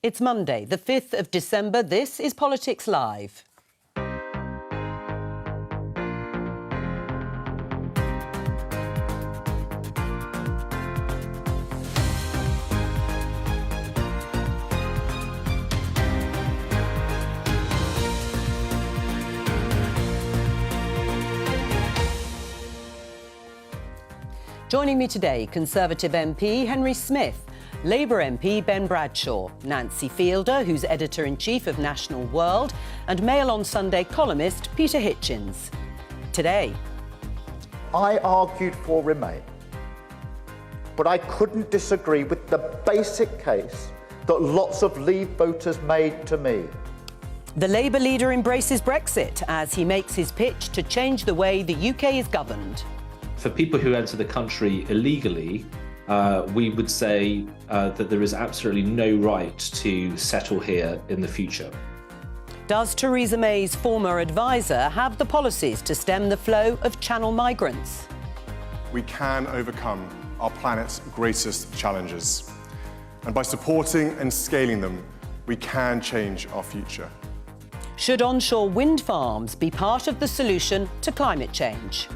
It's Monday, the 5th of December. This is Politics Live. Joining me today, Conservative MP Henry Smith, Labour MP Ben Bradshaw, Nancy Fielder, who's Editor-in-Chief of National World, and Mail on Sunday columnist Peter Hitchens. Today. I argued for Remain, but I couldn't disagree with the basic case that lots of Leave voters made to me. The Labour leader embraces Brexit as he makes his pitch to change the way the UK is governed. For people who enter the country illegally, we would say that there is absolutely no right to settle here in the future. Does Theresa May's former advisor have the policies to stem the flow of Channel migrants? We can overcome our planet's greatest challenges. And by supporting and scaling them, we can change our future. Should onshore wind farms be part of the solution to climate change?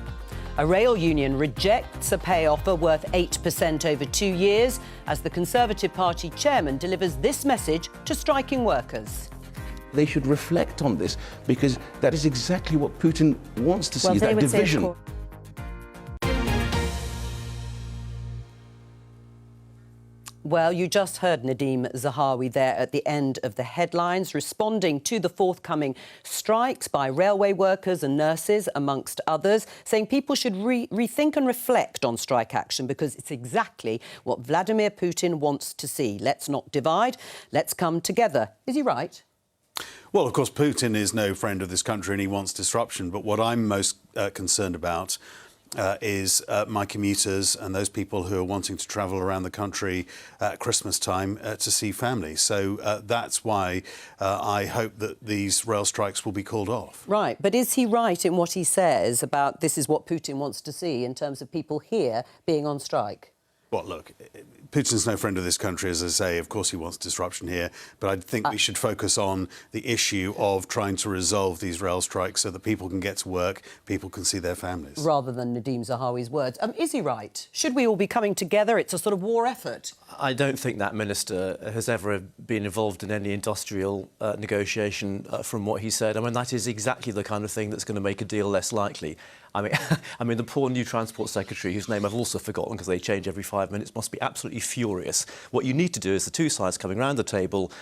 A rail union rejects a pay offer worth 8% over 2 years as the Conservative Party chairman delivers this message to striking workers. They should reflect on this because that is exactly what Putin wants to see, that division. Well, you just heard Nadeem Zahawi there at the end of the headlines, responding to the forthcoming strikes by railway workers and nurses, amongst others, saying people should rethink and reflect on strike action because it's exactly what Vladimir Putin wants to see. Let's not divide, let's come together. Is he right? Well, of course, Putin is no friend of this country and he wants disruption. But what I'm most concerned about is my commuters and those people who are wanting to travel around the country at Christmas time to see family. So that's why I hope that these rail strikes will be called off. Right, but is he right in what he says about this is what Putin wants to see in terms of people here being on strike? Well, look, Putin's no friend of this country, as I say. Of course he wants disruption here, but I think we should focus on the issue of trying to resolve these rail strikes so that people can get to work, people can see their families. Rather than Nadeem Zahawi's words. Is he right? Should we all be coming together? It's a sort of war effort. I don't think that minister has ever been involved in any industrial negotiation from what he said. I mean, that is exactly the kind of thing that's going to make a deal less likely. I mean, the poor new Transport Secretary, whose name I've also forgotten because they change every 5 minutes, must be absolutely furious. What you need to do is the two sides coming round the table,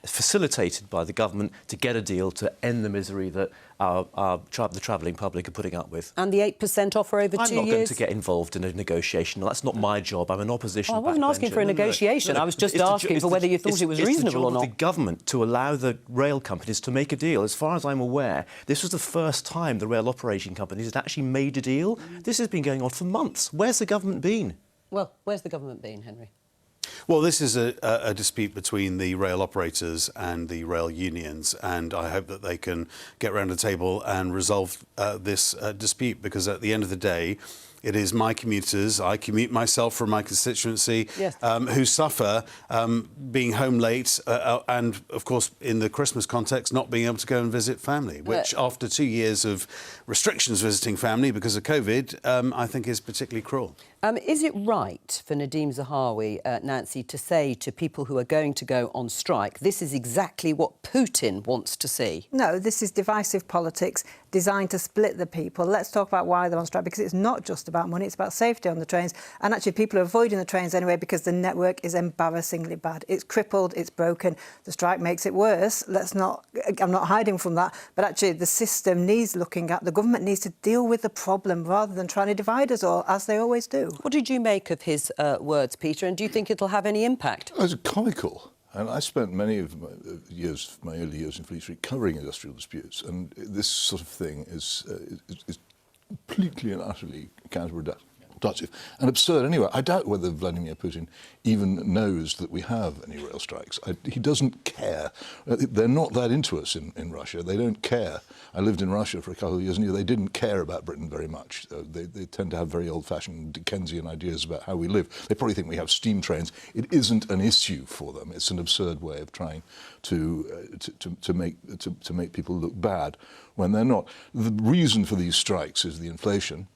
facilitated by the government, to get a deal to end the misery that the travelling public are putting up with. And the 8% offer over 2 years? I'm not going to get involved in a negotiation. That's not my job. I'm an opposition backbencher. I wasn't asking for a negotiation. I was just asking for whether you thought it was reasonable or not. It's the job of the government to allow the rail companies to make a deal. As far as I'm aware, this was the first time the rail operating companies had actually made a deal. This has been going on for months. Where's the government been? Well, where's the government been, Henry? Well, this is a dispute between the rail operators and the rail unions, and I hope that they can get round the table and resolve this dispute, because at the end of the day, it is my commuters, I commute myself from my constituency, yes, who suffer being home late and, of course, in the Christmas context, not being able to go and visit family, which, after 2 years of restrictions visiting family because of COVID, I think is particularly cruel. Is it right for Nadeem Zahawi, Nancy, to say to people who are going to go on strike, this is exactly what Putin wants to see? No, this is divisive politics designed to split the people. Let's talk about why they're on strike, because it's not just about money, it's about safety on the trains. And actually, people are avoiding the trains anyway because the network is embarrassingly bad. It's crippled, it's broken. The strike makes it worse. I'm not hiding from that. But actually, the system needs looking at. The government needs to deal with the problem rather than trying to divide us all, as they always do. What did you make of his words, Peter, and do you think it'll have any impact? It's comical. And I spent many of my early years in Fleet Street covering industrial disputes, and this sort of thing is completely and utterly counterproductive. productive and absurd anyway. I doubt whether Vladimir Putin even knows that we have any rail strikes. He doesn't care. They're not that into us in Russia. They don't care. I lived in Russia for a couple of years and they didn't care about Britain very much. They tend to have very old-fashioned Dickensian ideas about how we live. They probably think we have steam trains. It isn't an issue for them. It's an absurd way of trying to make people look bad when they're not. The reason for these strikes is the inflation.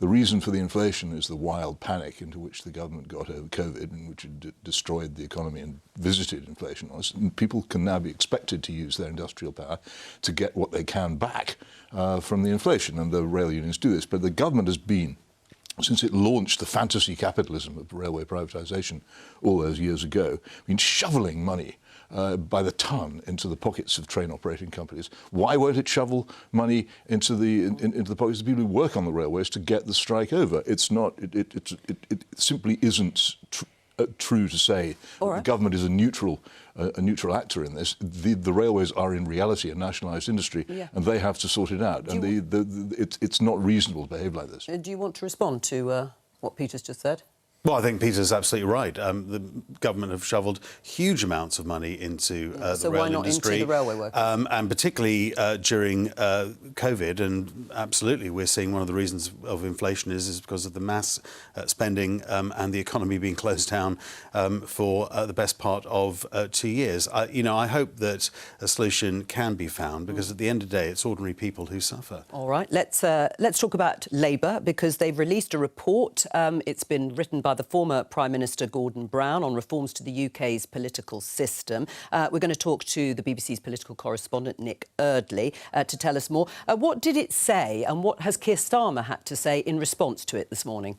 The reason for the inflation is the wild panic into which the government got over COVID and which had destroyed the economy and visited inflation on us. And people can now be expected to use their industrial power to get what they can back from the inflation, and the rail unions do this. But the government has been, since it launched the fantasy capitalism of railway privatisation all those years ago, been shoveling money by the ton into the pockets of train operating companies. Why won't it shovel money into the pockets of people who work on the railways to get the strike over? It's not. It simply isn't true to say that the government is a neutral actor in this. The railways are in reality a nationalised industry, and they have to sort it out. And it's not reasonable to behave like this. Do you want to respond to what Peter's just said? Well, I think Peter's absolutely right. The government have shovelled huge amounts of money into the rail industry. So why not into the railway workers? And particularly during COVID, and absolutely we're seeing one of the reasons of inflation is because of the mass spending and the economy being closed down for the best part of 2 years. I hope that a solution can be found, because at the end of the day, it's ordinary people who suffer. All right, let's talk about Labour, because they've released a report. It's been written by the former Prime Minister Gordon Brown on reforms to the UK's political system. We're going to talk to the BBC's political correspondent Nick Eardley to tell us more. What did it say, and what has Keir Starmer had to say in response to it this morning?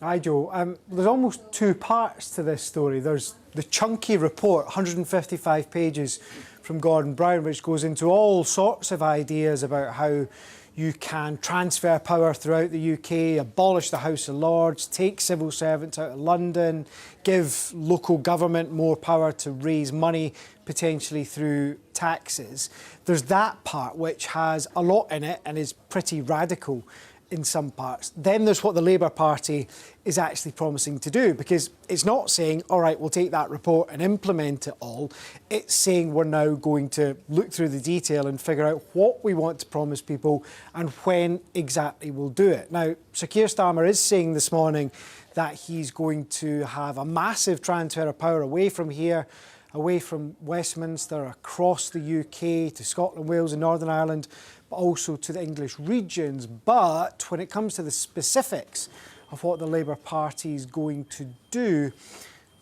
Hi, Joe. There's almost two parts to this story. There's the chunky report, 155 pages from Gordon Brown, which goes into all sorts of ideas about how you can transfer power throughout the UK, abolish the House of Lords, take civil servants out of London, give local government more power to raise money, potentially through taxes. There's that part which has a lot in it and is pretty radical in some parts. Then there's what the Labour Party is actually promising to do, because it's not saying, all right, we'll take that report and implement it all. It's saying we're now going to look through the detail and figure out what we want to promise people and when exactly we'll do it. Now, Sir Keir Starmer is saying this morning that he's going to have a massive transfer of power away from here, away from Westminster, across the UK, to Scotland, Wales and Northern Ireland, but also to the English regions. But when it comes to the specifics of what the Labour Party is going to do,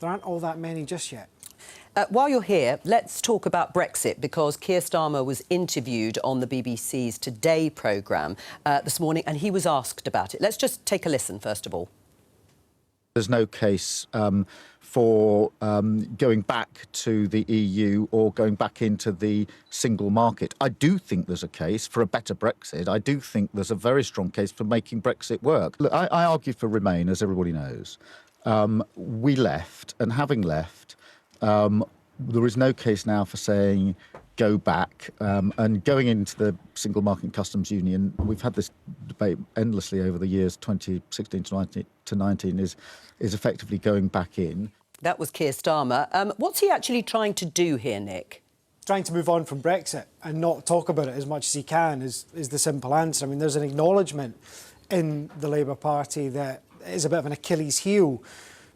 there aren't all that many just yet. While you're here, let's talk about Brexit, because Keir Starmer was interviewed on the BBC's Today programme this morning, and he was asked about it. Let's just take a listen, first of all. There's no case for going back to the EU or going back into the single market. I do think there's a case for a better Brexit. I do think there's a very strong case for making Brexit work. Look, I argued for Remain, as everybody knows. We left, and having left, there is no case now for saying go back. And going into the single market and customs union, we've had this debate endlessly over the years 2016 to 19 is effectively going back in. That was Keir Starmer. What's he actually trying to do here, Nick? Trying to move on from Brexit and not talk about it as much as he can is the simple answer. I mean, there's an acknowledgement in the Labour Party that it is a bit of an Achilles heel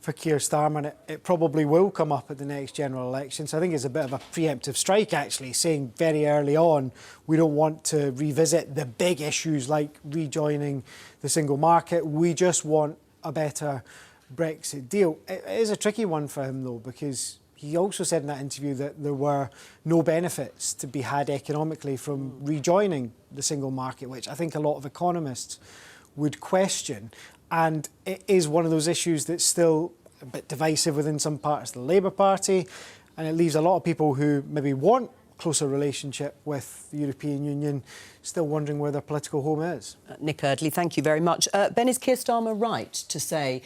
for Keir Starmer, and it probably will come up at the next general election. So I think it's a bit of a preemptive strike, actually, saying very early on we don't want to revisit the big issues like rejoining the single market. We just want a better Brexit deal. It is a tricky one for him, though, because he also said in that interview that there were no benefits to be had economically from rejoining the single market, which I think a lot of economists would question. And it is one of those issues that's still a bit divisive within some parts of the Labour Party, and it leaves a lot of people who maybe want closer relationship with the European Union, still wondering where their political home is. Nick Eardley, thank you very much. Ben, is Keir Starmer right to say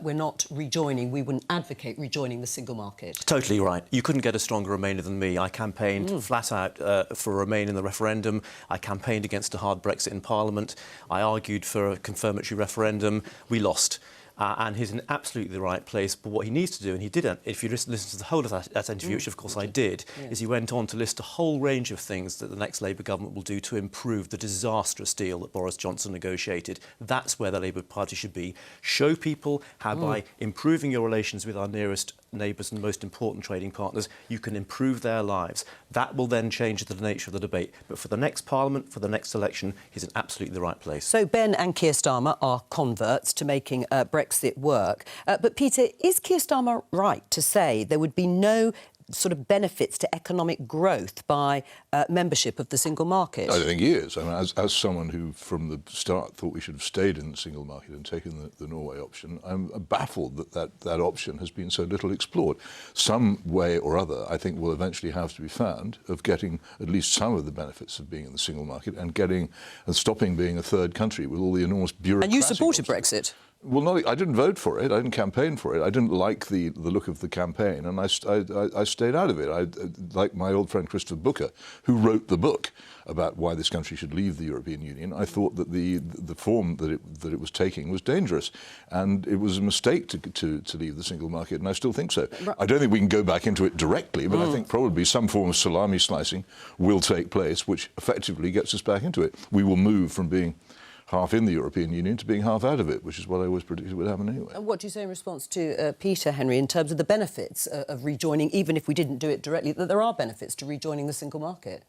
we're not rejoining, we wouldn't advocate rejoining the single market? Totally right. You couldn't get a stronger Remainer than me. I campaigned flat out for Remain in the referendum. I campaigned against a hard Brexit in Parliament. I argued for a confirmatory referendum. We lost. And he's in absolutely the right place. But what he needs to do, and he didn't, if you listen to the whole of that interview, which of course I did, is he went on to list a whole range of things that the next Labour government will do to improve the disastrous deal that Boris Johnson negotiated. That's where the Labour Party should be. Show people how by improving your relations with our nearest neighbours and most important trading partners, you can improve their lives. That will then change the nature of the debate. But for the next Parliament, for the next election, he's in absolutely the right place. So Ben and Keir Starmer are converts to making Brexit work. But Peter, is Keir Starmer right to say there would be no sort of benefits to economic growth by membership of the single market? I think he is. I mean, as someone who from the start thought we should have stayed in the single market and taken the Norway option, I'm baffled that option has been so little explored. Some way or other, I think, will eventually have to be found of getting at least some of the benefits of being in the single market and stopping being a third country with all the enormous bureaucratic... And you supported Brexit? Well, I didn't vote for it. I didn't campaign for it. I didn't like the look of the campaign, and I stayed out of it. I like my old friend Christopher Booker, who wrote the book about why this country should leave the European Union. I thought that the form that it was taking was dangerous, and it was a mistake to leave the single market, and I still think so. I don't think we can go back into it directly, but I think probably some form of salami slicing will take place, which effectively gets us back into it. We will move from being half in the European Union to being half out of it, which is what I always predicted would happen anyway. And what do you say in response to Peter, Henry, in terms of the benefits of rejoining, even if we didn't do it directly, that there are benefits to rejoining the single market?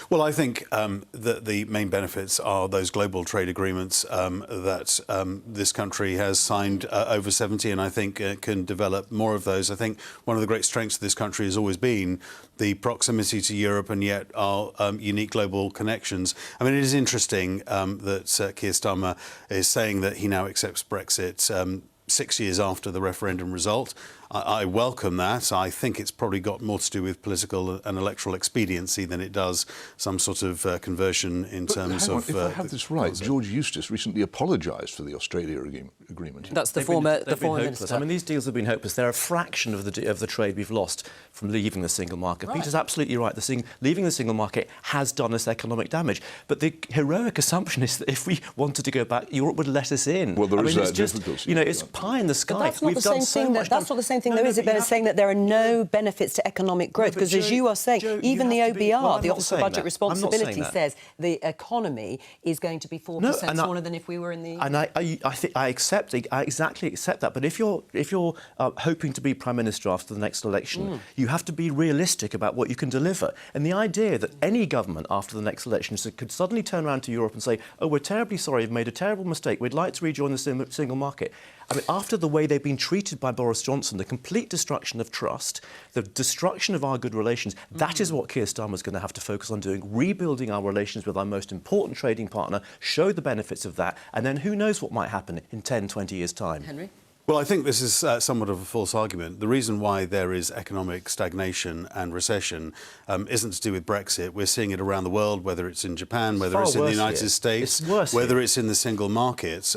Well, I think that the main benefits are those global trade agreements that this country has signed over 70, and I think can develop more of those. I think one of the great strengths of this country has always been the proximity to Europe and yet our unique global connections. I mean, it is interesting that Keir Starmer is saying that he now accepts Brexit 6 years after the referendum result. I welcome that. I think it's probably got more to do with political and electoral expediency than it does some sort of conversion in terms of... If I have this right, George Eustice recently apologised for the Australia agreement. That's the former minister. I mean, these deals have been hopeless. They're a fraction of the trade we've lost from leaving the single market. Right. Peter's absolutely right. Leaving the single market has done us economic damage. But the heroic assumption is that if we wanted to go back, Europe would let us in. Well, there is that difficulty. You know, it's pie in the sky. But that's not the same thing. That's not the same thing, though, is it? Ben is saying that there are no benefits to economic growth, because as you are saying, even the OBR, the Office for Budget Responsibility, says the economy is going to be 4% smaller than if we were in the... And I exactly accept that. But if you're hoping to be Prime Minister after the next election, you have to be realistic about what you can deliver. And the idea that any government after the next election could suddenly turn around to Europe and say, oh, we're terribly sorry, we've made a terrible mistake, we'd like to rejoin the single market. I mean, after the way they've been treated by Boris Johnson, the complete destruction of trust, the destruction of our good relations, that is what Keir Starmer's going to have to focus on doing, rebuilding our relations with our most important trading partner, show the benefits of that, and then who knows what might happen in 10, 20 years' time. Henry? Well, I think this is somewhat of a false argument. The reason why there is economic stagnation and recession isn't to do with Brexit. We're seeing it around the world, whether it's in Japan, whether it's in the United States, whether it's in the single market.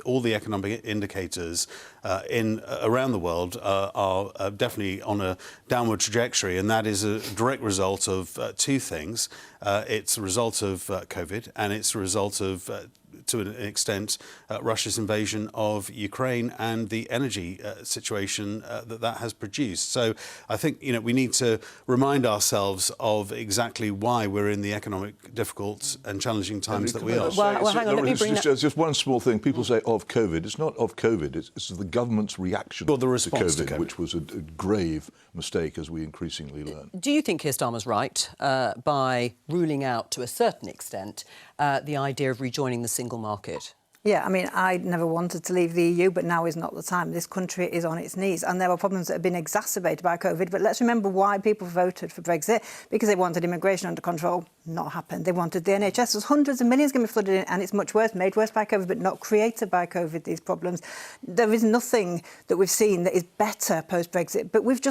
All the economic indicators around the world are definitely on a downward trajectory, and that is a direct result of two things. It's a result of COVID, and it's a result of to an extent, Russia's invasion of Ukraine and the energy situation that has produced. So I think, you know, we need to remind ourselves of exactly why we're in the economic difficult and challenging times that we are. Well, hang on, let me bring just one small thing. People say of COVID. It's not of COVID. It's the government's reaction the response to COVID, which was a grave mistake, as we increasingly learn. Do you think Keir Starmer's right by ruling out, to a certain extent, the idea of rejoining the single market? Yeah, I mean, I never wanted to leave the EU, but now is not the time. This country is on its knees, and there are problems that have been exacerbated by COVID. But let's remember why people voted for Brexit, because they wanted immigration under control, not happened. They wanted the NHS. There's hundreds of millions going to be flooded in, and it's much worse, made worse by COVID, but not created by COVID, these problems. There is nothing that we've seen that is better post-Brexit, but we've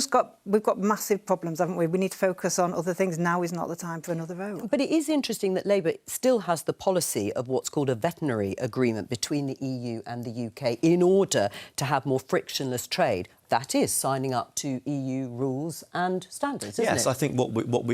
got massive problems, haven't we? We need to focus on other things. Now is not the time for another vote. But it is interesting that Labour still has the policy of what's called a veterinary agreement between the EU and the UK in order to have more frictionless trade. That is signing up to EU rules and standards, isn't it? Yes, I think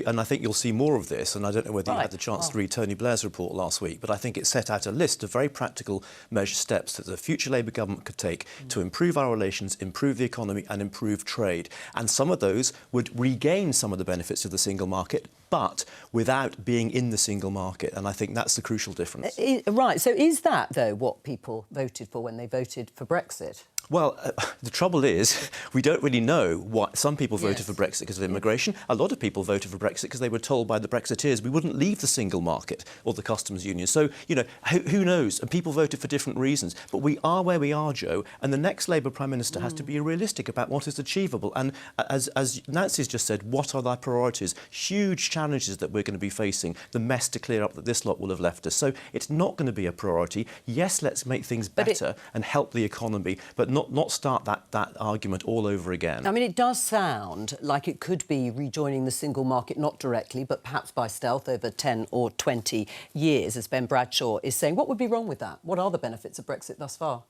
and I think you'll see more of this, and I don't know whether you had the chance to read Tony Blair's report last week, but I think it set out a list of very practical measure steps that the future Labour government could take to improve our relations, improve the economy and improve trade. And some of those would regain some of the benefits of the single market, but without being in the single market. And I think that's the crucial difference. Right, so is that, though, what people voted for when they voted for Brexit? Well, the trouble is, we don't really know what... Some people voted for Brexit because of immigration. A lot of people voted for Brexit because they were told by the Brexiteers we wouldn't leave the single market or the customs union. So, you know, who knows? And people voted for different reasons. But we are where we are, Joe, and the next Labour Prime Minister has to be realistic about what is achievable. And as Nancy's just said, what are our priorities? Huge challenges that we're going to be facing, the mess to clear up that this lot will have left us. So it's not going to be a priority. Yes, let's make things better and help the economy, but not start that argument all over again. I mean, it does sound like it could be rejoining the single market, not directly, but perhaps by stealth over 10 or 20 years, as Ben Bradshaw is saying. What would be wrong with that? What are the benefits of Brexit thus far?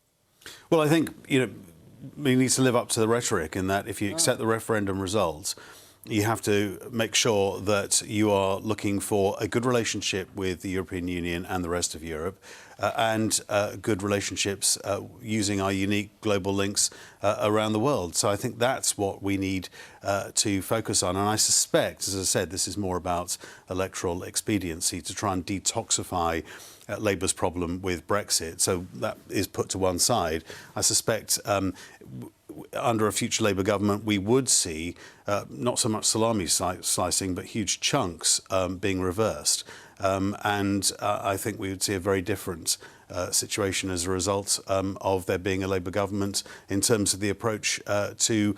Well, I think, you know, we need to live up to the rhetoric in that if you accept the referendum results, you have to make sure that you are looking for a good relationship with the European Union and the rest of Europe, and good relationships using our unique global links around the world. So I think that's what we need to focus on. And I suspect, as I said, this is more about electoral expediency to try and detoxify Labour's problem with Brexit. So that is put to one side. I suspect under a future Labour government, we would see not so much salami slicing, but huge chunks being reversed. And I think we would see a very different situation as a result of there being a Labour government in terms of the approach to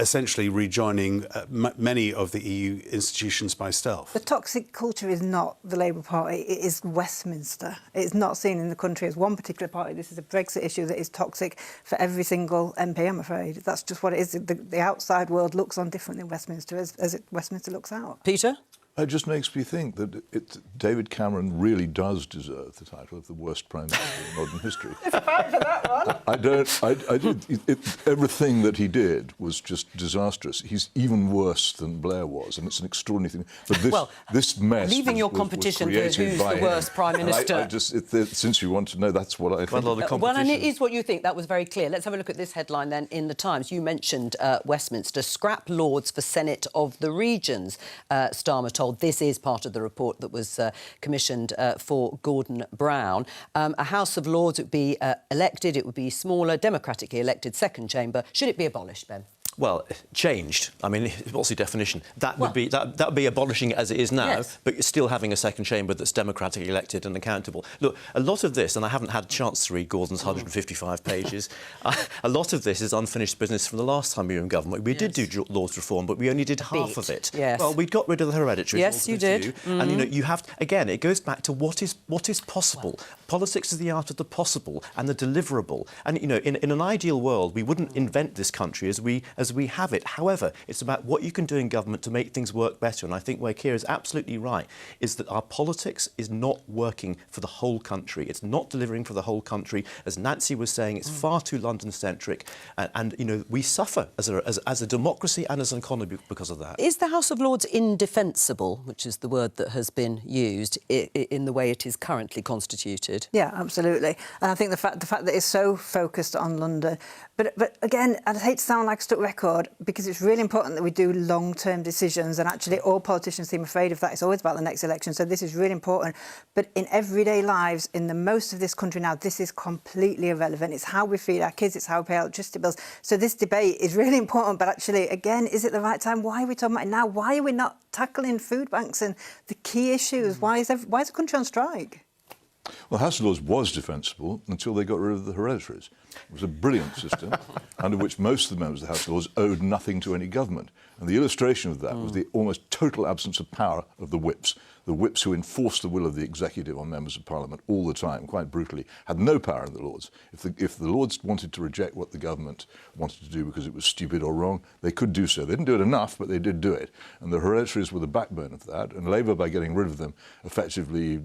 essentially rejoining many of the EU institutions by stealth. The toxic culture is not the Labour Party, it is Westminster. It's not seen in the country as one particular party. This is a Brexit issue that is toxic for every single MP, I'm afraid. That's just what it is. The outside world looks on differently in Westminster as Westminster looks out. Peter? It just makes me think that David Cameron really does deserve the title of the worst Prime Minister in modern history. There's a fight for that one. Everything that he did was just disastrous. He's even worse than Blair was, and it's an extraordinary thing. But this mess leaving your competition for who's the worst Prime Minister. Since you want to know, that's what I think. Quite a lot of competition. Well, and it is what you think. That was very clear. Let's have a look at this headline then in the Times. You mentioned Westminster. Scrap Lords for Senate of the Regions, Starmer told. This is part of the report that was commissioned for Gordon Brown. A House of Lords would be elected. It would be smaller, democratically elected second chamber. Should it be abolished, Ben? Well, changed. I mean, what's the definition? That would be abolishing it as it is now, but still having a second chamber that's democratically elected and accountable. Look, a lot of this, and I haven't had a chance to read Gordon's 155 pages, a lot of this is unfinished business from the last time we were in government. We did do Lords reform, but we only did half of it. Yes. Well, we got rid of the hereditary. Yes, you did. And, you know, you have... Again, it goes back to what is possible. Politics is the art of the possible and the deliverable. And, you know, in an ideal world, we wouldn't invent this country as we have it. However, it's about what you can do in government to make things work better. And I think where Keir is absolutely right is that our politics is not working for the whole country. It's not delivering for the whole country. As Nancy was saying, it's far too London-centric. And, you know, we suffer as a democracy and as an economy because of that. Is the House of Lords indefensible, which is the word that has been used, in the way it is currently constituted? Yeah, absolutely. And I think the fact that it's so focused on London. But again, I'd hate to sound like a stuck record, because it's really important that we do long-term decisions, and actually all politicians seem afraid of that. It's always about the next election, so this is really important. But in everyday lives, in the most of this country now, this is completely irrelevant. It's how we feed our kids, it's how we pay our electricity bills. So this debate is really important, but actually, again, is it the right time? Why are we talking about it now? Why are we not tackling food banks and the key issues? Why is the country on strike? Well, House of Lords was defensible until they got rid of the hereditaries. It was a brilliant system under which most of the members of the House of Lords owed nothing to any government. And the illustration of that was the almost total absence of power of the whips. the whips who enforced the will of the executive on members of parliament all the time, quite brutally, had no power in the Lords. If the Lords wanted to reject what the government wanted to do because it was stupid or wrong, they could do so. They didn't do it enough, but they did do it. And the hereditaries were the backbone of that. And Labour, by getting rid of them, effectively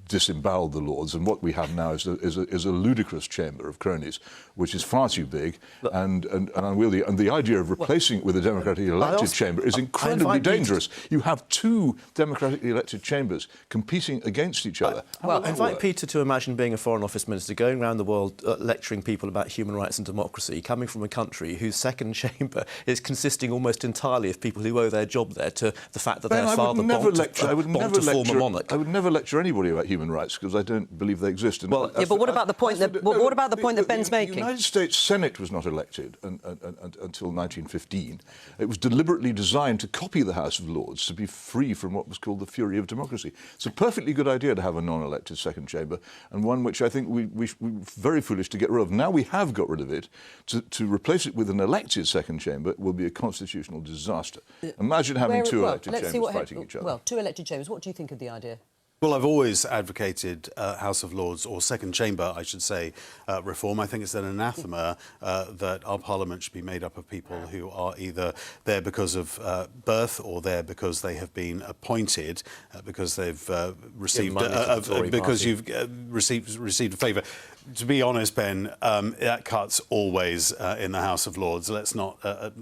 disemboweled the Lords. And what we have now is a ludicrous chamber of cronies, which is far too big and unwieldy. And the idea of replacing it with a democratically elected chamber is incredibly dangerous. You have two democratically elected chambers competing against each other. I invite Peter to imagine being a Foreign Office Minister, going around the world lecturing people about human rights and democracy, coming from a country whose second chamber is consisting almost entirely of people who owe their job there to the fact that their father bombed to form a monarch. I would never lecture anybody about human rights because I don't believe they exist. But what about the point that Ben's making? The United States Senate was not elected until 1915. It was deliberately designed to copy the House of Lords, to be free from what was called the fury of democracy. It's a perfectly good idea to have a non-elected second chamber, and one which I think we're very foolish to get rid of. Now we have got rid of it. To replace it with an elected second chamber will be a constitutional disaster. Imagine having two elected chambers fighting each other. Well, two elected chambers. What do you think of the idea? Well, I've always advocated House of Lords, or second chamber, I should say, reform. I think it's an anathema that our parliament should be made up of people who are either there because of birth or there because they have been appointed, because they've received because you've received a favour. To be honest, Ben, that cuts always in the House of Lords. Let's not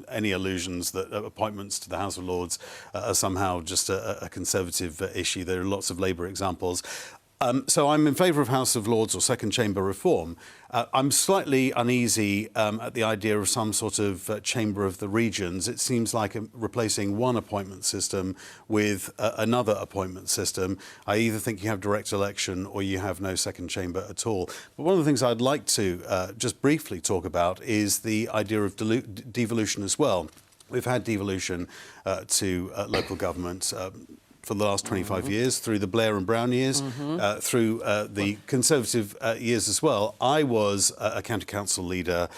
any illusions that appointments to the House of Lords are somehow just a Conservative issue. There are lots of Labour examples. So I'm in favour of House of Lords or second chamber reform. I'm slightly uneasy at the idea of some sort of chamber of the regions. It seems like replacing one appointment system with another appointment system. I either think you have direct election or you have no second chamber at all. But one of the things I'd like to just briefly talk about is the idea of devolution as well. We've had devolution to local government for the last 25 years, through the Blair and Brown years, through the Conservative years as well. I was a county council leader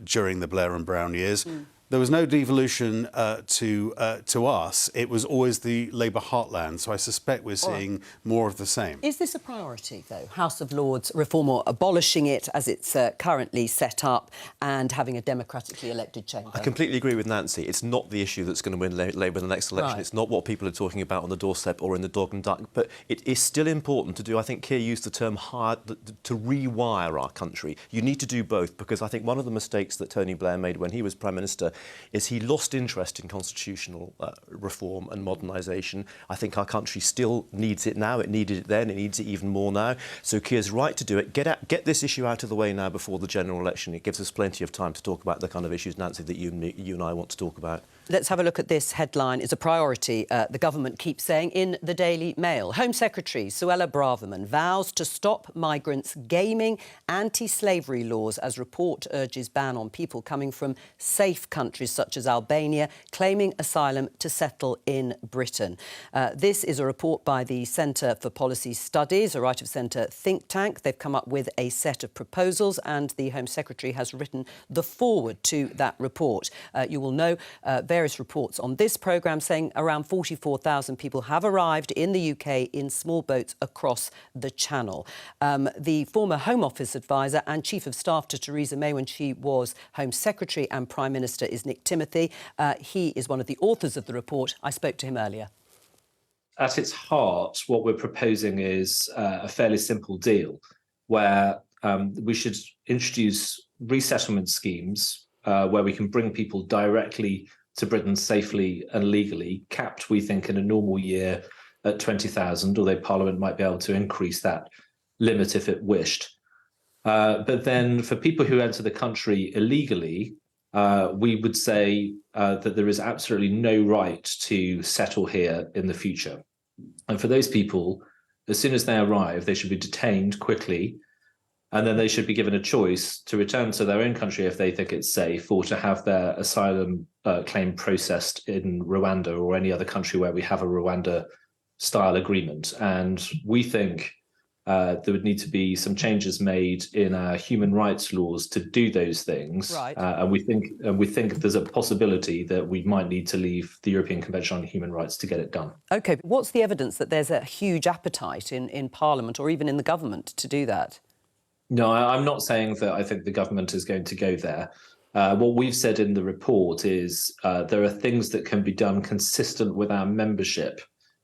during the Blair and Brown years. There was no devolution to us. It was always the Labour heartland. So I suspect we're seeing more of the same. Is this a priority, though, House of Lords reform, or abolishing it as it's currently set up and having a democratically elected chamber? I completely agree with Nancy. It's not the issue that's going to win Labour in the next election. Right. It's not what people are talking about on the doorstep or in the dog and duck. But it is still important to do, I think Keir used the term to rewire our country. You need to do both, because I think one of the mistakes that Tony Blair made when he was Prime Minister is he lost interest in constitutional reform and modernisation. I think our country still needs it now. It needed it then. It needs it even more now. So Keir's right to do it. Get this issue out of the way now before the general election. It gives us plenty of time to talk about the kind of issues, Nancy, that you and I want to talk about. Let's have a look at this headline. It's a priority, the government keeps saying in the Daily Mail. Home Secretary Suella Braverman vows to stop migrants gaming anti-slavery laws as report urges ban on people coming from safe countries such as Albania, claiming asylum to settle in Britain. This is a report by the Centre for Policy Studies, a right-of-centre think tank. They've come up with a set of proposals and the Home Secretary has written the foreword to that report. You will know various reports on this programme saying around 44,000 people have arrived in the UK in small boats across the Channel. The former Home Office advisor and Chief of Staff to Theresa May when she was Home Secretary and Prime Minister is Nick Timothy. He is one of the authors of the report. I spoke to him earlier. At its heart, what we're proposing is a fairly simple deal where we should introduce resettlement schemes where we can bring people directly to Britain safely and legally, capped, we think, in a normal year at 20,000, although Parliament might be able to increase that limit if it wished. But then for people who enter the country illegally, we would say that there is absolutely no right to settle here in the future. And for those people, as soon as they arrive, they should be detained quickly, and then they should be given a choice to return to their own country if they think it's safe, or to have their asylum claim processed in Rwanda or any other country where we have a Rwanda-style agreement. And we think there would need to be some changes made in our human rights laws to do those things. Right. And we think there's a possibility that we might need to leave the European Convention on Human Rights to get it done. OK, but what's the evidence that there's a huge appetite in Parliament or even in the government to do that? No, I'm not saying that I think the government is going to go there. What we've said in the report is there are things that can be done consistent with our membership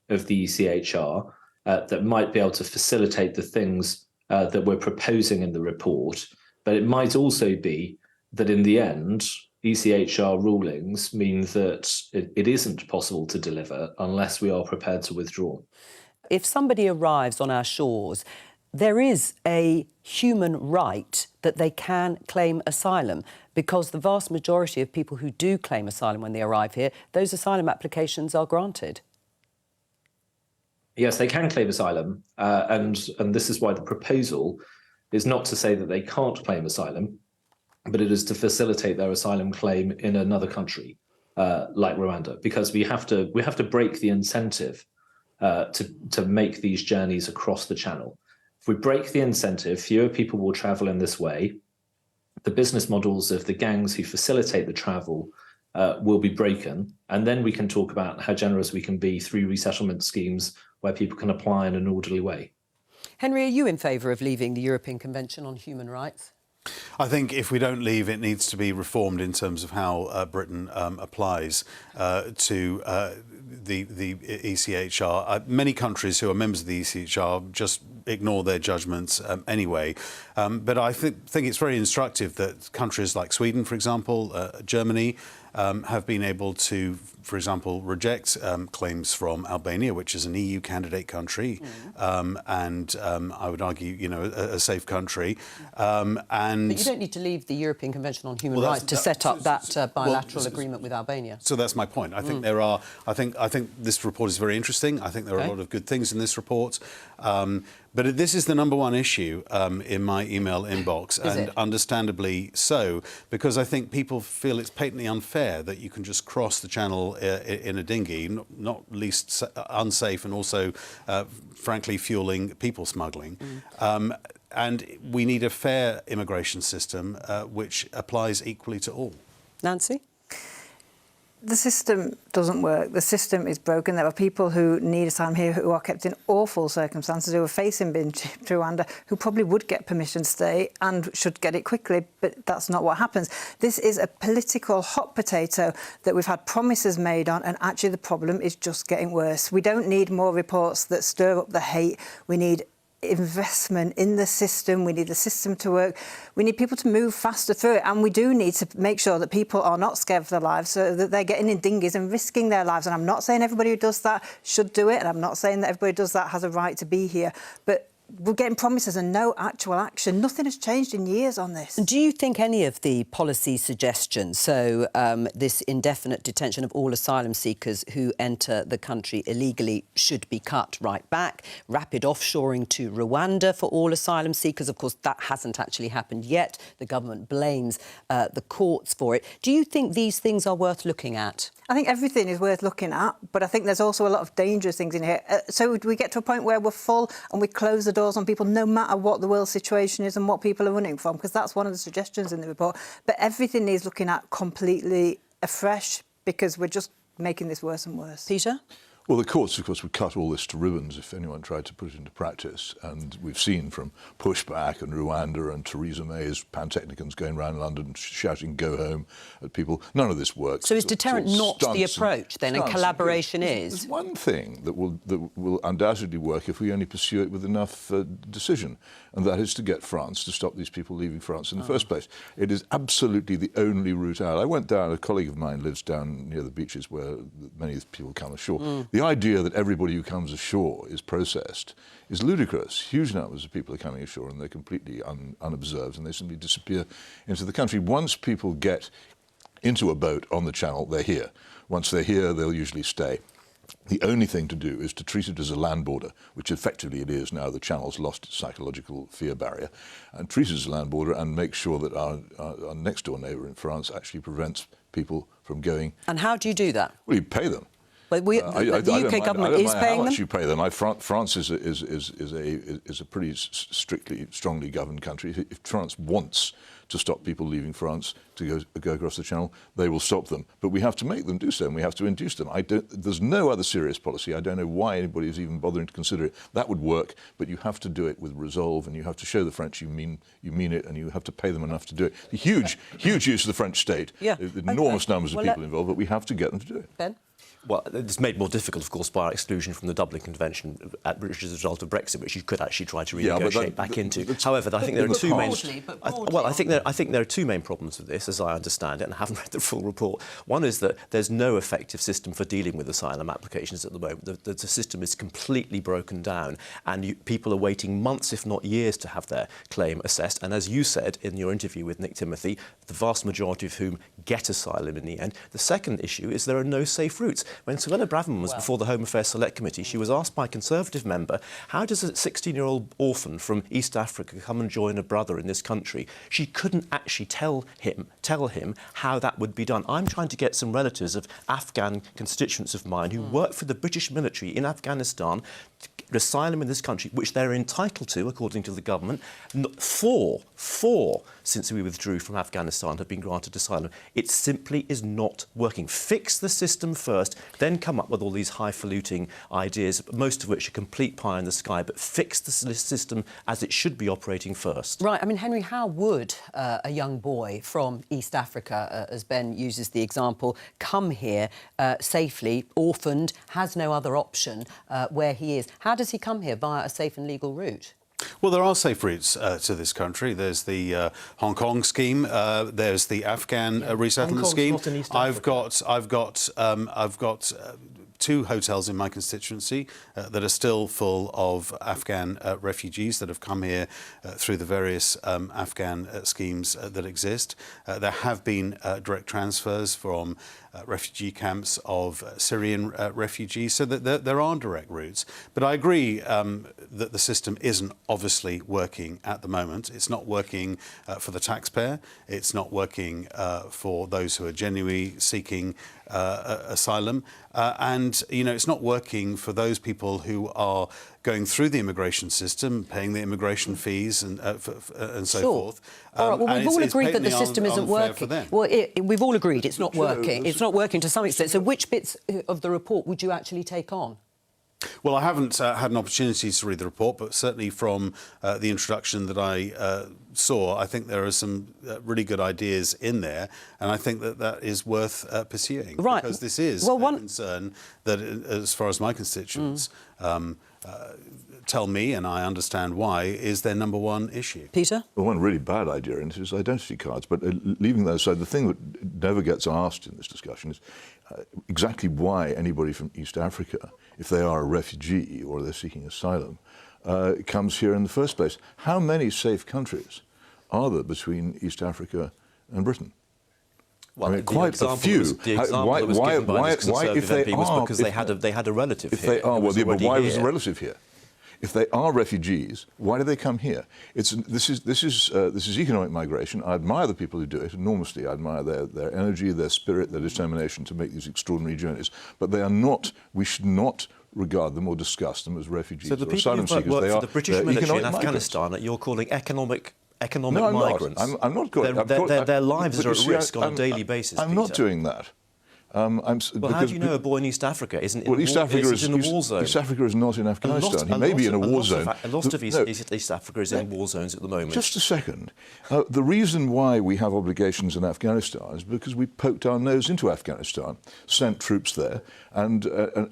of the ECHR that might be able to facilitate the things that we're proposing in the report. But it might also be that in the end, ECHR rulings mean that it isn't possible to deliver unless we are prepared to withdraw. If somebody arrives on our shores, there is a human right that they can claim asylum, because the vast majority of people who do claim asylum when they arrive here, those asylum applications are granted. Yes, they can claim asylum, and this is why the proposal is not to say that they can't claim asylum, but it is to facilitate their asylum claim in another country, like Rwanda, because we have to break the incentive to make these journeys across the Channel. If we break the incentive, fewer people will travel in this way. The business models of the gangs who facilitate the travel will be broken, and then we can talk about how generous we can be through resettlement schemes where people can apply in an orderly way. Henry, are you in favour of leaving the European Convention on Human Rights? I think if we don't leave, it needs to be reformed in terms of how Britain applies to the ECHR. Many countries who are members of the ECHR just ignore their judgments anyway. But I think it's very instructive that countries like Sweden, for example, Germany, have been able to, for example, reject claims from Albania, which is an EU candidate country, and I would argue, a safe country. But you don't need to leave the European Convention on Human Rights to set up that bilateral agreement with Albania. So that's my point. I think there are. I think this report is very interesting. I think there are a lot of good things in this report. But this is the number one issue in my email inbox, and understandably so, because I think people feel it's patently unfair that you can just cross the Channel in a dinghy, not least unsafe and also, frankly, fueling people smuggling. And we need a fair immigration system which applies equally to all. Nancy? The system doesn't work. The system is broken. There are people who need asylum here who are kept in awful circumstances, who are facing being shipped to Rwanda, who probably would get permission to stay and should get it quickly, but that's not what happens. This is a political hot potato that we've had promises made on, and actually the problem is just getting worse. We don't need more reports that stir up the hate. We need investment in the system. We need the system to work. We need people to move faster through it, and we do need to make sure that people are not scared for their lives, so that they're getting in dinghies and risking their lives. And I'm not saying everybody who does that should do it, and I'm not saying that everybody who does that has a right to be here, but we're getting promises and no actual action. Nothing has changed in years on this. Do you think any of the policy suggestions, so this indefinite detention of all asylum seekers who enter the country illegally, should be cut right back? Rapid offshoring to Rwanda for all asylum seekers? Of course, that hasn't actually happened yet. The government blames the courts for it. Do you think these things are worth looking at? I think everything is worth looking at, but I think there's also a lot of dangerous things in here. So we get to a point where we're full and we close the doors on people, no matter what the world situation is and what people are running from, because that's one of the suggestions in the report. But everything needs looking at completely afresh, because we're just making this worse and worse. Peter? Well, the courts, of course, would cut all this to ribbons if anyone tried to put it into practice. And we've seen from Pushback and Rwanda and Theresa May's pantechnicons going around London shouting "go home" at people. None of this works. So is deterrent not the approach then, and collaboration is? There's one thing that will undoubtedly work if we only pursue it with enough decision, and that is to get France to stop these people leaving France in the first place. It is absolutely the only route out. I went down, a colleague of mine lives down near the beaches where many people come ashore. The idea that everybody who comes ashore is processed is ludicrous. Huge numbers of people are coming ashore and they're completely unobserved, and they simply disappear into the country. Once people get into a boat on the Channel, they're here. Once they're here, they'll usually stay. The only thing to do is to treat it as a land border, which effectively it is now. The Channel's lost its psychological fear barrier, and treat it as a land border and make sure that our next-door neighbour in France actually prevents people from going. And how do you do that? Well, you pay them. But the UK government is paying them. How much you pay them? France is a pretty strongly governed country. If France wants to stop people leaving France to go across the Channel, they will stop them. But we have to make them do so, and we have to induce them. There's no other serious policy. I don't know why anybody is even bothering to consider it. That would work, but you have to do it with resolve, and you have to show the French you mean it, and you have to pay them enough to do it. The huge use of the French state, enormous numbers of people involved, but we have to get them to do it. Ben? Well, it's made more difficult, of course, by our exclusion from the Dublin Convention, which is a result of Brexit, which you could actually try to renegotiate back into. However, I think there are two main. Well, I think there are two main problems with this, as I understand it, and I haven't read the full report. One is that there's no effective system for dealing with asylum applications at the moment. The system is completely broken down, and people are waiting months, if not years, to have their claim assessed. And as you said in your interview with Nick Timothy, the vast majority of whom get asylum in the end. The second issue is there are no safe routes. When Suella Braverman was before the Home Affairs Select Committee, she was asked by a Conservative member, how does a 16-year-old orphan from East Africa come and join a brother in this country? She couldn't actually tell him how that would be done. I'm trying to get some relatives of Afghan constituents of mine who work for the British military in Afghanistan asylum in this country, which they're entitled to, according to the government. Four, since we withdrew from Afghanistan, have been granted asylum. It simply is not working. Fix the system first, then come up with all these highfalutin ideas, most of which are complete pie in the sky, but fix the system as it should be operating first. Right. I mean, Henry, how would a young boy from East Africa, as Ben uses the example, come here safely, orphaned, has no other option where he is? How does he come here via a safe and legal route? Well, there are safe routes to this country. There's the Hong Kong scheme. There's the Afghan resettlement scheme. I've got 2 hotels in my constituency that are still full of Afghan refugees that have come here through the various Afghan schemes that exist. There have been direct transfers from refugee camps of Syrian refugees, so that there are direct routes. But I agree that the system isn't obviously working at the moment. It's not working for the taxpayer. It's not working for those who are genuinely seeking asylum. And, you know, it's not working for those people who are going through the immigration system, paying the immigration fees and so forth. All right, well, we've all agreed that the system isn't working. Well, we've all agreed it's not working. It's not working to some extent. So which bits of the report would you actually take on? Well, I haven't had an opportunity to read the report, but certainly from the introduction that I saw, I think there are some really good ideas in there, and I think that is worth pursuing. Right. Because this is a concern that, as far as my constituents tell me, and I understand why, is their number one issue. Peter? Well, one really bad idea in it is identity cards, but leaving those aside, the thing that never gets asked in this discussion is exactly why anybody from East Africa, if they are a refugee or they're seeking asylum, comes here in the first place. How many safe countries are there between East Africa and Britain? Well, I mean, quite a few. The example that was given by this Conservative MP was because they had a relative here. If they are, well, yeah, but why was the relative here? If they are refugees, why do they come here? This is economic migration. I admire the people who do it enormously. I admire their energy, their spirit, their determination to make these extraordinary journeys. But they are not. We should not regard them or discuss them as refugees or asylum seekers. So the people who work for the British military in Afghanistan that you're calling economic migrants. I'm not calling. Their lives are at risk on a daily basis. I'm not doing that. Well, how do you know a boy in East Africa isn't in a war zone? East Africa is not in Afghanistan. He may be in a war zone. A lot of East Africa is in war zones at the moment. Just a second. The reason why we have obligations in Afghanistan is because we poked our nose into Afghanistan, sent troops there, and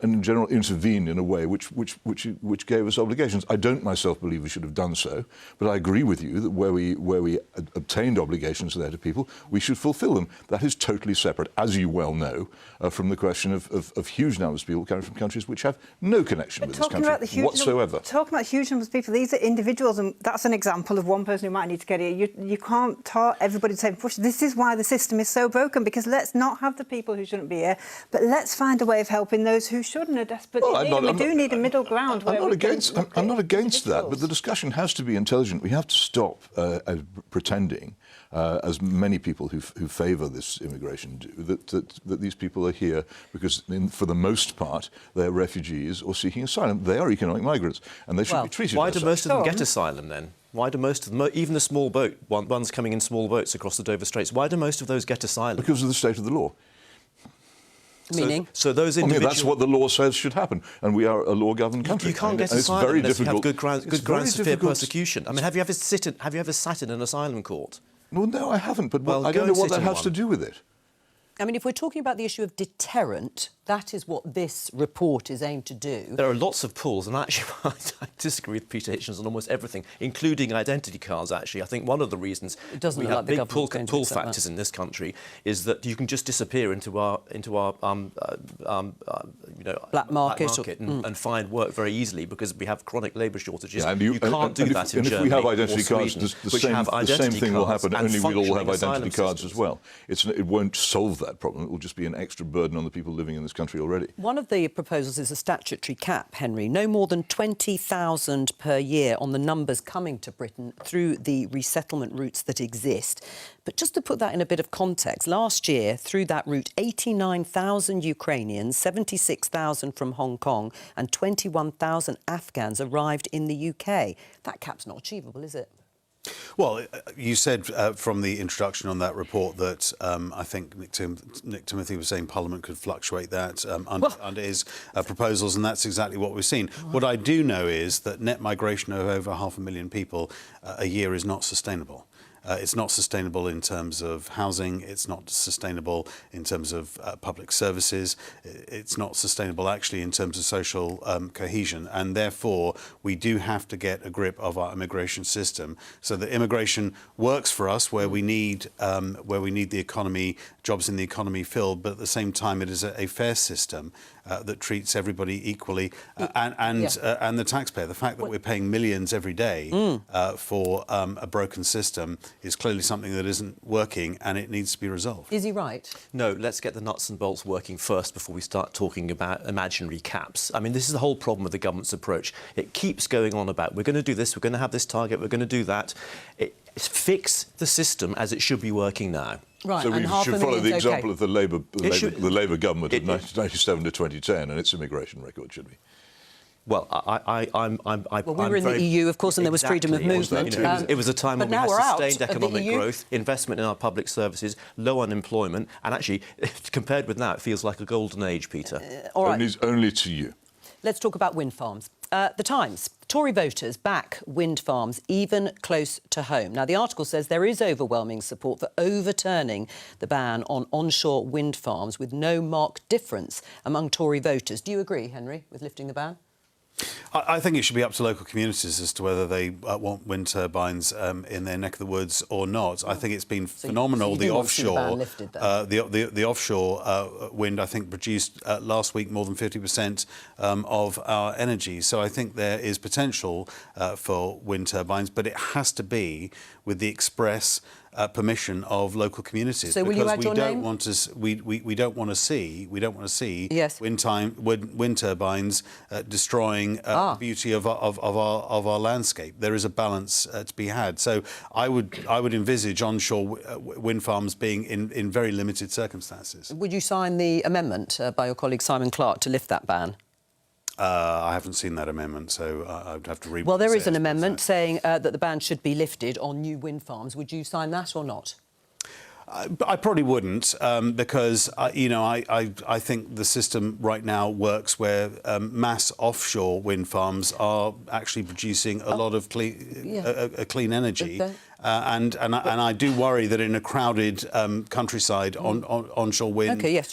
in general intervened in a way which gave us obligations. I don't myself believe we should have done so, but I agree with you that where we obtained obligations there to people, we should fulfil them. That is totally separate, as you well know, from the question of huge numbers of people coming from countries which have no connection with this country whatsoever. Talking about huge numbers of people, these are individuals, and that's an example of one person who might need to get here. You can't tell everybody the same push. This is why the system is so broken, because let's not have the people who shouldn't be here, but let's find a way of helping those who shouldn't are desperately we do need a middle ground. I'm not against that, but the discussion has to be intelligent. We have to stop pretending, as many people who favour this immigration do, that these people people are here because, for the most part, they're refugees or seeking asylum. They are economic migrants, and they should be treated why as do such. most of them get asylum, then? Why do most of them, even the small boat ones coming in small boats across the Dover Straits, why do most of those get asylum? Because of the state of the law. Meaning? So those I mean, individuals... that's what the law says should happen, and we are a law-governed country. You can't get and it's asylum very unless you have difficult. good grounds to fear persecution. I mean, have you ever sat in an asylum court? Well, no, I haven't, but Well, I go don't know and what sit that in has one. to do with it. I mean, if we're talking about the issue of deterrent, that is what this report is aimed to do. There are lots of pulls, and actually I disagree with Peter Hitchens on almost everything, including identity cards, actually. I think one of the reasons it doesn't we look have like big the pull factors in this country is that you can just disappear into our black market, and find work very easily because we have chronic labour shortages. Yeah, you can't do that in Germany. And if we have identity cards, the same thing will happen, only we'll all have identity cards as well. It won't solve that problem. It will just be an extra burden on the people living in this country already. One of the proposals is a statutory cap, Henry. No more than 20,000 per year on the numbers coming to Britain through the resettlement routes that exist. But just to put that in a bit of context, last year, through that route, 89,000 Ukrainians, 76,000 from Hong Kong and 21,000 Afghans arrived in the UK. That cap's not achievable, is it? Well, you said from the introduction on that report that I think Nick Timothy was saying Parliament could fluctuate that under his proposals, and that's exactly what we've seen. What I do know is that net migration of over 500,000 people a year is not sustainable. It's not sustainable in terms of housing. It's not sustainable in terms of public services. It's not sustainable actually in terms of social cohesion. And therefore, we do have to get a grip of our immigration system so that immigration works for us where we need the economy, jobs in the economy filled, but at the same time, it is a fair system that treats everybody equally and the taxpayer. The fact that we're paying millions every day for a broken system is clearly something that isn't working, and it needs to be resolved. Is he right? No, let's get the nuts and bolts working first before we start talking about imaginary caps. I mean, this is the whole problem with the government's approach. It keeps going on about, we're going to do this, we're going to have this target, we're going to do that. Fix the system as it should be working now. Right, so we should follow the example of the Labour government of 1997 to 2010 and its immigration record, should we? Well, we were in the EU, of course, and there was freedom of movement. It was a time when we had sustained economic growth, investment in our public services, low unemployment, and actually, compared with now, it feels like a golden age, Peter. All right. Only to you. Let's talk about wind farms. The Times. Tory voters back wind farms even close to home. Now, the article says there is overwhelming support for overturning the ban on onshore wind farms with no marked difference among Tory voters. Do you agree, Henry, with lifting the ban? I think it should be up to local communities as to whether they want wind turbines in their neck of the woods or not. I think it's been phenomenal. The offshore, the offshore wind, I think, produced last week more than 50% of our energy. So I think there is potential for wind turbines, but it has to be with the express permission of local communities. So will you add your name? We don't want to see yes. wind turbines destroying the beauty of our landscape. There is a balance to be had. So I would envisage onshore wind farms being in very limited circumstances. Would you sign the amendment by your colleague Simon Clarke to lift that ban? I haven't seen that amendment, so I'd have to read. Well, there is an amendment saying that the ban should be lifted on new wind farms. Would you sign that or not? I probably wouldn't, because I think the system right now works where mass offshore wind farms are actually producing a lot of clean energy. And I do worry that in a crowded countryside, onshore wind creates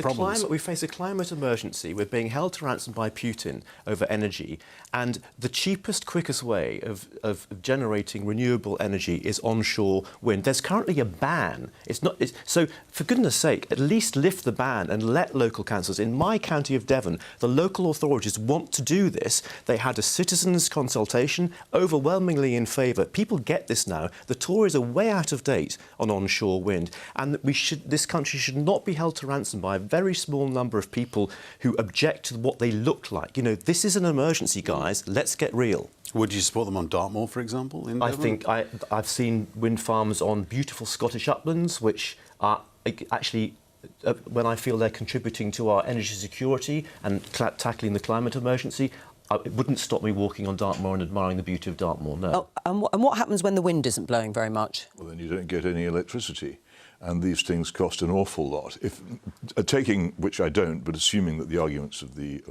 problems. We face a climate emergency. We're being held to ransom by Putin over energy, and the cheapest, quickest way of generating renewable energy is onshore wind. There's currently a ban. So, for goodness sake, at least lift the ban and let local councils. In my county of Devon, the local authorities want to do this. They had a citizens' consultation, overwhelmingly in favour. People get this now. The Tories are way out of date on onshore wind, and this country should not be held to ransom by a very small number of people who object to what they look like. You know, this is an emergency, guys. Let's get real. Would you support them on Dartmoor, for example? I think I've seen wind farms on beautiful Scottish uplands, which are actually when I feel they're contributing to our energy security and tackling the climate emergency, it wouldn't stop me walking on Dartmoor and admiring the beauty of Dartmoor, no. Oh, and what happens when the wind isn't blowing very much? Well, then you don't get any electricity. And these things cost an awful lot. If taking, which I don't, but assuming that the arguments of the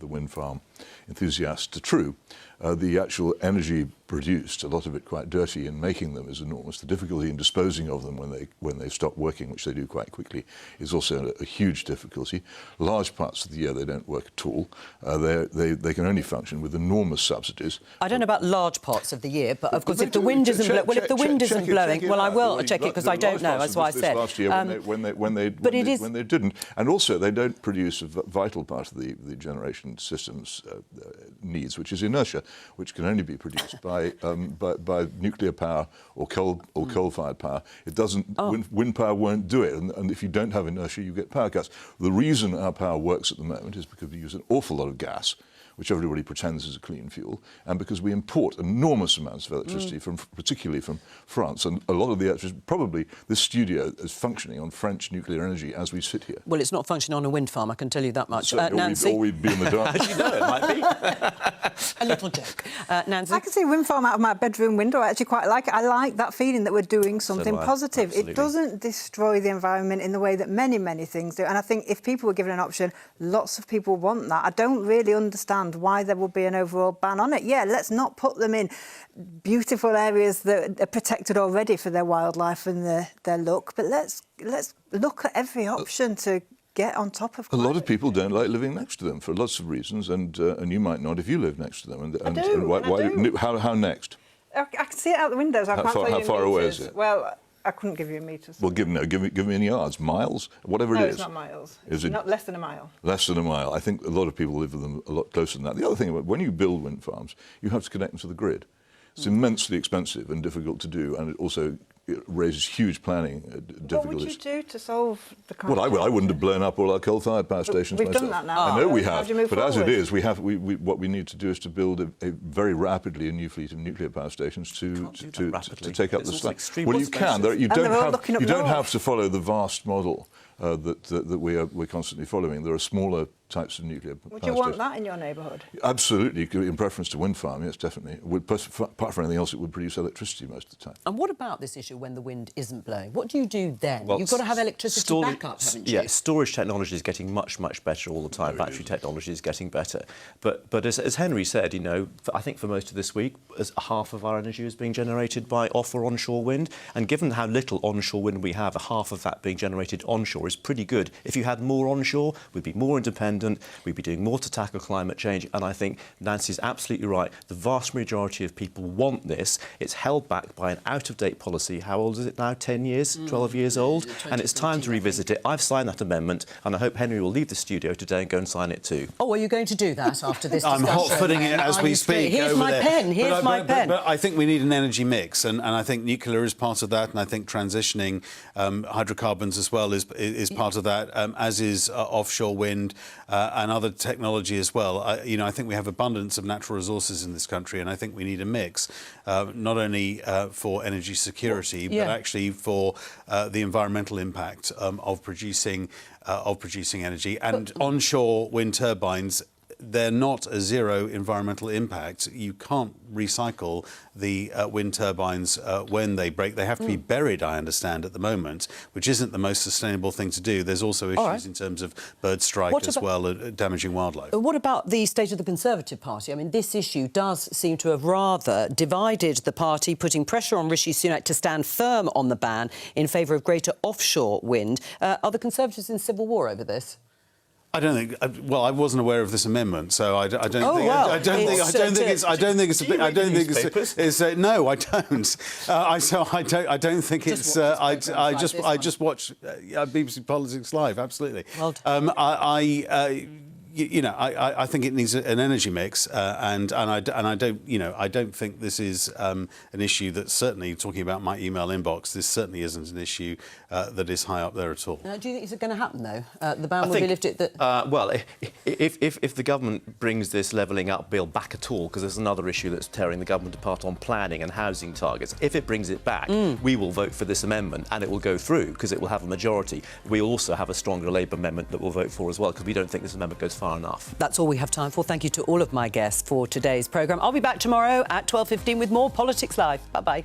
wind farm enthusiasts are true, the actual energy produced, a lot of it quite dirty, in making them is enormous. The difficulty in disposing of them when they stop working, which they do quite quickly, is also a huge difficulty. Large parts of the year they don't work at all. They can only function with enormous subsidies. I don't know about large parts of the year, but of course, if the wind isn't blowing, well, if the wind isn't blowing, well, I will check it because I don't know. That's why I said. Last year, when they didn't, and also they don't produce a vital part of the generation system's needs, which is inertia, which can only be produced by nuclear power or coal-fired power. It doesn't. Wind power won't do it, and if you don't have inertia, you get power cuts. The reason our power works at the moment is because we use an awful lot of gas, which everybody pretends is a clean fuel, and because we import enormous amounts of electricity, particularly from France. And a lot of the electricity, probably this studio is functioning on French nuclear energy as we sit here. Well, it's not functioning on a wind farm, I can tell you that much. So, Nancy? Or we'd be in the dark. As you know, it might be. A little joke. Nancy? I can see a wind farm out of my bedroom window. I actually quite like it. I like that feeling that we're doing something positive. Absolutely. It doesn't destroy the environment in the way that many, many things do. And I think if people were given an option, lots of people want that. I don't really understand why there would be an overall ban on it. Yeah, let's not put them in beautiful areas that are protected already for their wildlife and their look, but let's look at every option to get on top of climate. A lot of people don't like living next to them for lots of reasons, and you might not if you live next to them. I do. How next? I can see it out the windows. I can't tell you How far away is it? Well, I couldn't give you a metre. Well, give me in yards, miles, whatever it is. No, it's not miles. Is it not less than a mile? Less than a mile. I think a lot of people live with them a lot closer than that. The other thing about when you build wind farms, you have to connect them to the grid. It's immensely expensive and difficult to do, and it also raises huge planning difficulties. What would you do to solve the climate change? Well, I wouldn't have blown up all our coal-fired power stations myself. We've done that now. I know we How have, do you move but as forward? it is, what we need to do is to build a very rapidly a new fleet of nuclear power stations to take up the slack. Well, you can. You don't have to follow the vast model that we're constantly following. There are smaller types of nuclear power stations. Would you want stations. that in your neighbourhood? Absolutely, in preference to wind farm, yes, definitely. Apart from anything else, it would produce electricity most of the time. And what about this issue when the wind isn't blowing? What do you do then? Well, you've got to have electricity backup, haven't you? Yeah, storage technology is getting much, much better all the time. Battery technology is getting better. But as Henry said, you know, I think for most of this week, half of our energy is being generated by off or onshore wind. And given how little onshore wind we have, half of that being generated onshore is pretty good. If you had more onshore, we'd be more independent, we'd be doing more to tackle climate change. And I think Nancy's absolutely right. The vast majority of people want this. It's held back by an out-of-date policy. How old is it now? 10 years? 12 years old? And it's time to revisit it. I've signed that amendment, and I hope Henry will leave the studio today and go and sign it too. Oh, are you going to do that after this discussion? I'm hot-footing it as we speak. Here's my pen. Here's my pen. But I think we need an energy mix, and I think nuclear is part of that, and I think transitioning hydrocarbons as well is part of that, as is offshore wind and other technology as well. I think we have abundance of natural resources in this country, and I think we need a mix, not only for energy security, but actually for the environmental impact of producing energy. And onshore wind turbines, they're not a zero environmental impact. You can't recycle the wind turbines when they break. They have to be buried, I understand, at the moment, which isn't the most sustainable thing to do. There's also issues in terms of bird strike as well, damaging wildlife. What about the state of the Conservative Party? I mean, this issue does seem to have rather divided the party, putting pressure on Rishi Sunak to stand firm on the ban in favour of greater offshore wind. Are the Conservatives in civil war over this? I don't think. Well, I wasn't aware of this amendment, so I don't think. I don't think it's. No, I don't. I don't think it's. I just watch BBC Politics Live. Absolutely. Well done. I think it needs an energy mix, and I don't think this is an issue that's certainly, talking about my email inbox, this certainly isn't an issue that is high up there at all. Do you think it's going to happen though? The ban will be lifted. Well, if the government brings this levelling up bill back at all, because there's another issue that's tearing the government apart on planning and housing targets. If it brings it back, we will vote for this amendment and it will go through because it will have a majority. We also have a stronger Labour amendment that we'll vote for as well, because we don't think this amendment goes far enough. That's all we have time for. Thank you to all of my guests for today's programme. I'll be back tomorrow at 12:15 with more Politics Live. Bye-bye.